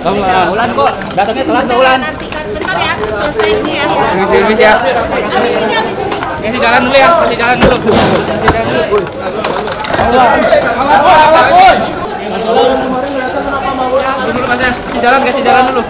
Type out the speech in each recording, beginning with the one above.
Ulan. Ulan kok datangnya telat tuh Ulan. Bentar ya, selesai ini ya. Habis ya. Kasih jalan dulu ya, kasih jalan dulu. Kasih jalan dulu.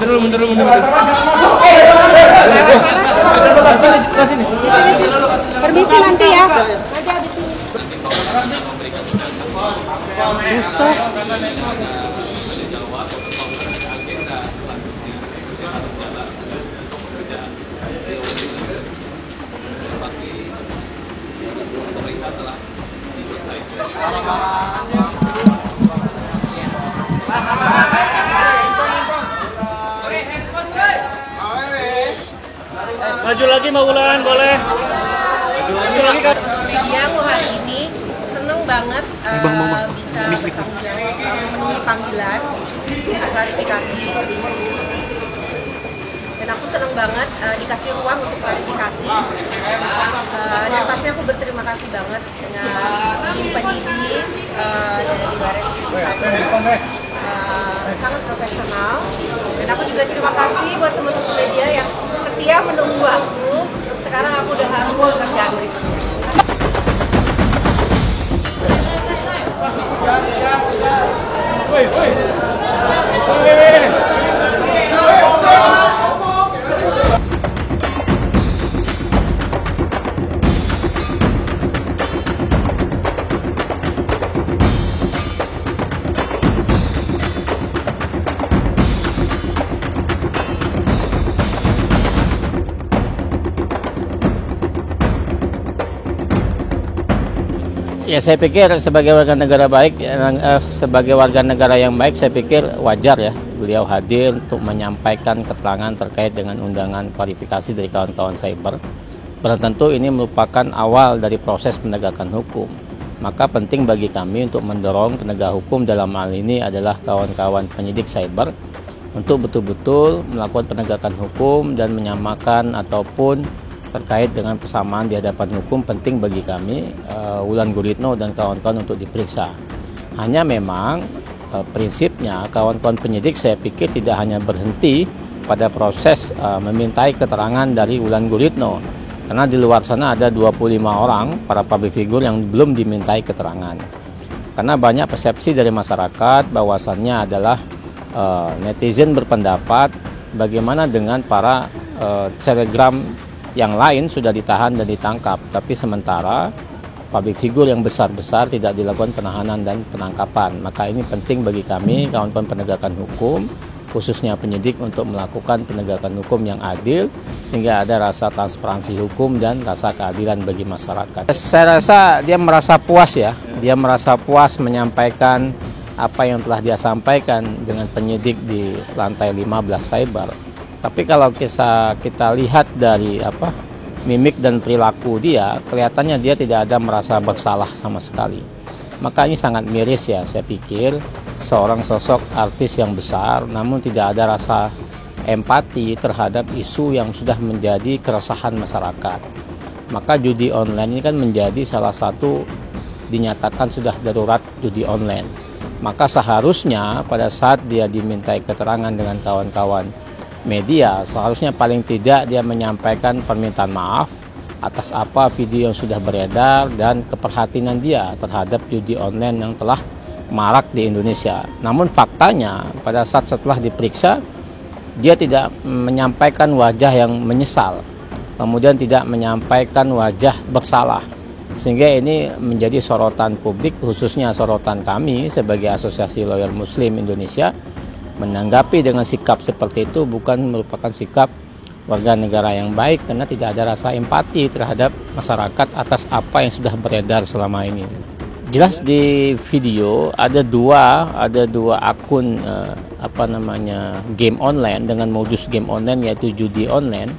Mundur dulu. Di sini. Permisi nanti ya. Nanti habis ini. Busuk. Maju lagi mau Ulan, boleh. Maju lagi kan. Media aku hari ini seneng banget bisa memenuhi panggilan untuk klarifikasi. Dan aku seneng banget dikasih ruang untuk klarifikasi. Dan pasti aku berterima kasih banget dengan tim penyidik dari Baris Krim 1. Sangat profesional. Dan aku juga terima kasih buat teman-teman media yang setia menunggu aku. Sekarang aku udah harus bekerja berikutnya. Ya, saya pikir sebagai warga negara baik, sebagai warga negara yang baik, saya pikir wajar ya beliau hadir untuk menyampaikan keterangan terkait dengan undangan klarifikasi dari kawan-kawan cyber. Dan tentu ini merupakan awal dari proses penegakan hukum. Maka penting bagi kami untuk mendorong penegak hukum dalam hal ini adalah kawan-kawan penyidik cyber untuk betul-betul melakukan penegakan hukum dan menyamakan ataupun terkait dengan persamaan di hadapan hukum. Penting bagi kami Wulan Guritno dan kawan-kawan untuk diperiksa. Hanya memang prinsipnya kawan-kawan penyidik saya pikir tidak hanya berhenti pada proses memintai keterangan dari Wulan Guritno, karena di luar sana ada 25 orang para public figure yang belum dimintai keterangan. Karena banyak persepsi dari masyarakat bahwasannya adalah netizen berpendapat bagaimana dengan para telegram yang lain sudah ditahan dan ditangkap, tapi sementara public figure yang besar-besar tidak dilakukan penahanan dan penangkapan. Maka ini penting bagi kami, kawan-kawan penegakan hukum, khususnya penyidik, untuk melakukan penegakan hukum yang adil, sehingga ada rasa transparansi hukum dan rasa keadilan bagi masyarakat. Saya rasa dia merasa puas ya, dia merasa puas menyampaikan apa yang telah dia sampaikan dengan penyidik di lantai 15 cyber. Tapi kalau kita lihat dari mimik dan perilaku dia, kelihatannya dia tidak ada merasa bersalah sama sekali. Maka ini sangat miris ya, saya pikir seorang sosok artis yang besar namun tidak ada rasa empati terhadap isu yang sudah menjadi keresahan masyarakat. Maka judi online ini kan menjadi salah satu, dinyatakan sudah darurat judi online. Maka seharusnya pada saat dia dimintai keterangan dengan kawan-kawan media, seharusnya paling tidak dia menyampaikan permintaan maaf atas apa video yang sudah beredar dan keprihatinan dia terhadap judi online yang telah marak di Indonesia. Namun faktanya pada saat setelah diperiksa, dia tidak menyampaikan wajah yang menyesal, kemudian tidak menyampaikan wajah bersalah, sehingga ini menjadi sorotan publik, khususnya sorotan kami sebagai Asosiasi Lawyer Muslim Indonesia. Menanggapi dengan sikap seperti itu bukan merupakan sikap warga negara yang baik, karena tidak ada rasa empati terhadap masyarakat atas apa yang sudah beredar selama ini. Jelas di video ada dua akun game online dengan modus game online, yaitu judi online.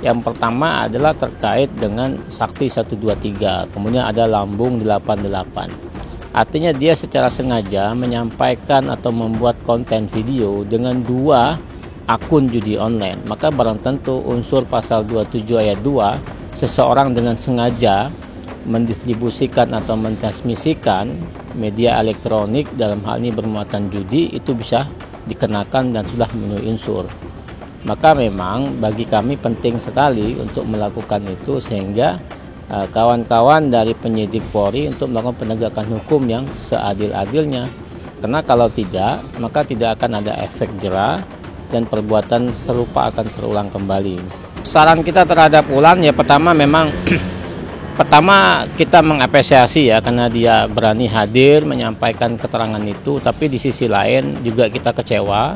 Yang pertama adalah terkait dengan Sakti 123, kemudian ada Lambung 88. Artinya dia secara sengaja menyampaikan atau membuat konten video dengan dua akun judi online. Maka barang tentu unsur pasal 27 ayat 2, seseorang dengan sengaja mendistribusikan atau mentransmisikan media elektronik dalam hal ini bermuatan judi itu bisa dikenakan dan sudah memenuhi unsur. Maka memang bagi kami penting sekali untuk melakukan itu sehingga kawan-kawan dari penyidik Polri untuk melakukan penegakan hukum yang seadil-adilnya. Karena kalau tidak, maka tidak akan ada efek jera dan perbuatan serupa akan terulang kembali. Saran kita terhadap Ulan ya pertama memang pertama kita mengapresiasi ya karena dia berani hadir menyampaikan keterangan itu, tapi di sisi lain juga kita kecewa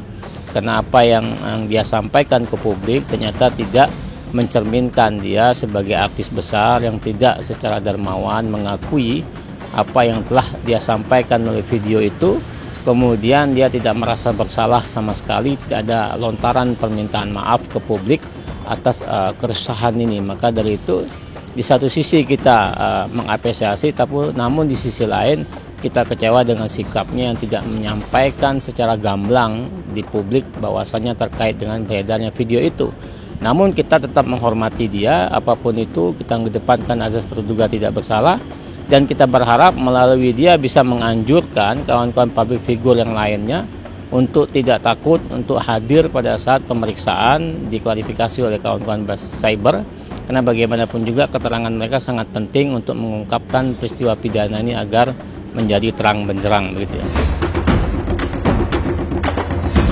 karena apa yang dia sampaikan ke publik ternyata tidak mencerminkan dia sebagai artis besar yang tidak secara dermawan mengakui apa yang telah dia sampaikan melalui video itu. Kemudian dia tidak merasa bersalah sama sekali, tidak ada lontaran permintaan maaf ke publik atas keresahan ini. Maka dari itu di satu sisi kita mengapresiasi, tapi namun di sisi lain kita kecewa dengan sikapnya yang tidak menyampaikan secara gamblang di publik bahwasannya terkait dengan beredarnya video itu. Namun kita tetap menghormati dia, apapun itu kita mengedepankan azas praduga tidak bersalah. Dan kita berharap melalui dia bisa menganjurkan kawan-kawan public figure yang lainnya untuk tidak takut untuk hadir pada saat pemeriksaan diklarifikasi oleh kawan-kawan cyber. Karena bagaimanapun juga keterangan mereka sangat penting untuk mengungkapkan peristiwa pidana ini agar menjadi terang benderang begitu ya.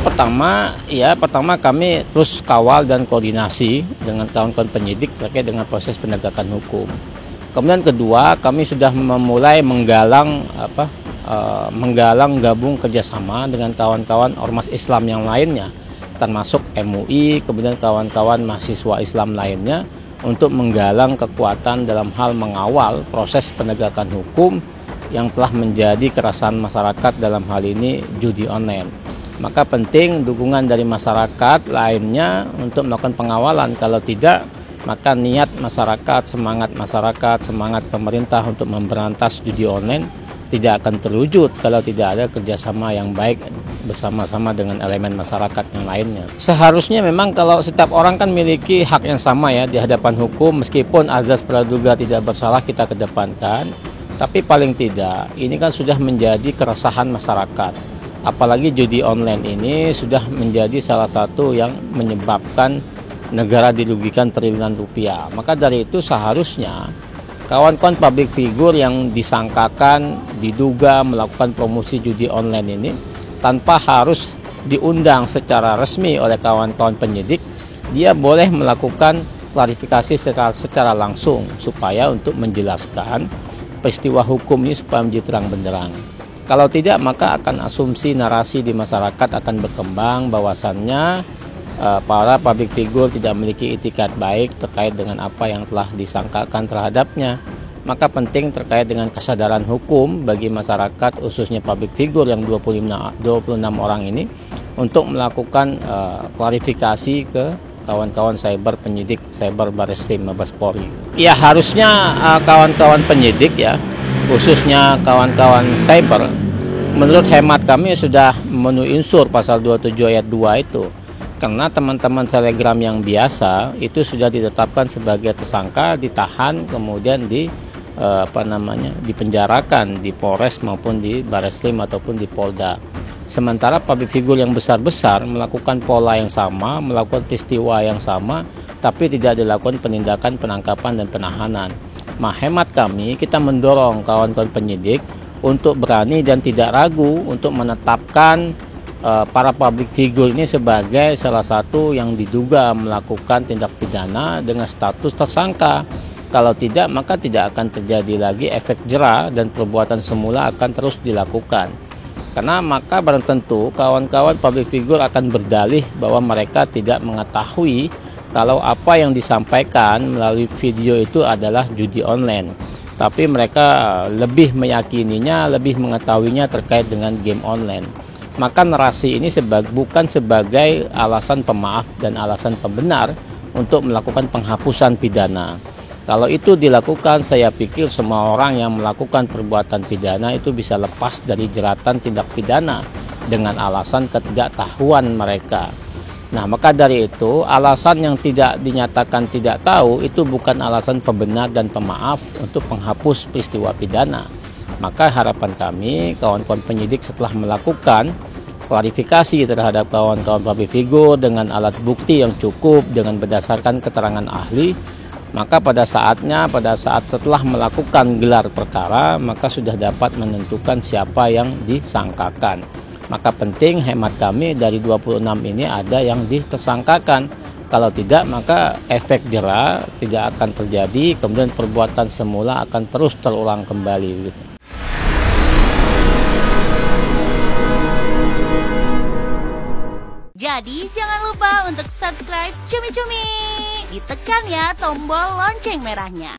Pertama kami terus kawal dan koordinasi dengan kawan-kawan penyidik terkait dengan proses penegakan hukum. Kemudian kedua, kami sudah memulai menggalang gabung kerjasama dengan kawan-kawan ormas Islam yang lainnya, termasuk MUI, kemudian kawan-kawan mahasiswa Islam lainnya untuk menggalang kekuatan dalam hal mengawal proses penegakan hukum yang telah menjadi keresahan masyarakat dalam hal ini judi online. Maka penting dukungan dari masyarakat lainnya untuk melakukan pengawalan. Kalau tidak, maka niat masyarakat, semangat pemerintah untuk memberantas judi online tidak akan terwujud kalau tidak ada kerjasama yang baik bersama-sama dengan elemen masyarakat yang lainnya. Seharusnya memang kalau setiap orang kan memiliki hak yang sama ya di hadapan hukum, meskipun azas praduga tidak bersalah kita kedepankan, tapi paling tidak ini kan sudah menjadi keresahan masyarakat. Apalagi judi online ini sudah menjadi salah satu yang menyebabkan negara dirugikan triliunan rupiah. Maka dari itu seharusnya kawan-kawan public figure yang disangkakan, diduga melakukan promosi judi online ini tanpa harus diundang secara resmi oleh kawan-kawan penyidik, dia boleh melakukan klarifikasi secara langsung supaya untuk menjelaskan peristiwa hukum ini supaya menjadi terang benderang. Kalau tidak, maka akan asumsi narasi di masyarakat akan berkembang bahwasannya para public figure tidak memiliki itikat baik terkait dengan apa yang telah disangkakan terhadapnya. Maka penting terkait dengan kesadaran hukum bagi masyarakat, khususnya public figure yang 26 orang ini, untuk melakukan klarifikasi ke kawan-kawan cyber penyidik cyber Bareskrim Mabes Polri. Ya harusnya kawan-kawan penyidik ya, khususnya kawan-kawan cyber, menurut hemat kami sudah memenuhi unsur pasal 27 ayat 2 itu. Karena teman-teman Telegram yang biasa itu sudah ditetapkan sebagai tersangka, ditahan, kemudian dipenjarakan di Polres maupun di Bareskrim ataupun di Polda. Sementara public figure yang besar-besar melakukan pola yang sama, melakukan peristiwa yang sama, tapi tidak dilakukan penindakan, penangkapan dan penahanan. Hemat kami, kita mendorong kawan-kawan penyidik untuk berani dan tidak ragu untuk menetapkan para public figure ini sebagai salah satu yang diduga melakukan tindak pidana dengan status tersangka. Kalau tidak, maka tidak akan terjadi lagi efek jera dan perbuatan semula akan terus dilakukan. Karena maka barang tentu kawan-kawan public figure akan berdalih bahwa mereka tidak mengetahui kalau apa yang disampaikan melalui video itu adalah judi online. Tapi mereka lebih meyakininya, lebih mengetahuinya terkait dengan game online. Maka narasi ini bukan sebagai alasan pemaaf dan alasan pembenar untuk melakukan penghapusan pidana. Kalau itu dilakukan, saya pikir semua orang yang melakukan perbuatan pidana itu bisa lepas dari jeratan tindak pidana dengan alasan ketidaktahuan mereka. Nah, maka dari itu alasan yang tidak dinyatakan tidak tahu itu bukan alasan pembenar dan pemaaf untuk menghapus peristiwa pidana. Maka harapan kami kawan-kawan penyidik setelah melakukan klarifikasi terhadap kawan-kawan public figure dengan alat bukti yang cukup dengan berdasarkan keterangan ahli, maka pada saat setelah melakukan gelar perkara maka sudah dapat menentukan siapa yang disangkakan. Maka penting hemat kami dari 26 ini ada yang ditersangkakan. Kalau tidak maka efek jera tidak akan terjadi, kemudian perbuatan semula akan terus terulang kembali gitu. Jadi jangan lupa untuk subscribe Cumi Cumi. Ditekan ya tombol lonceng merahnya.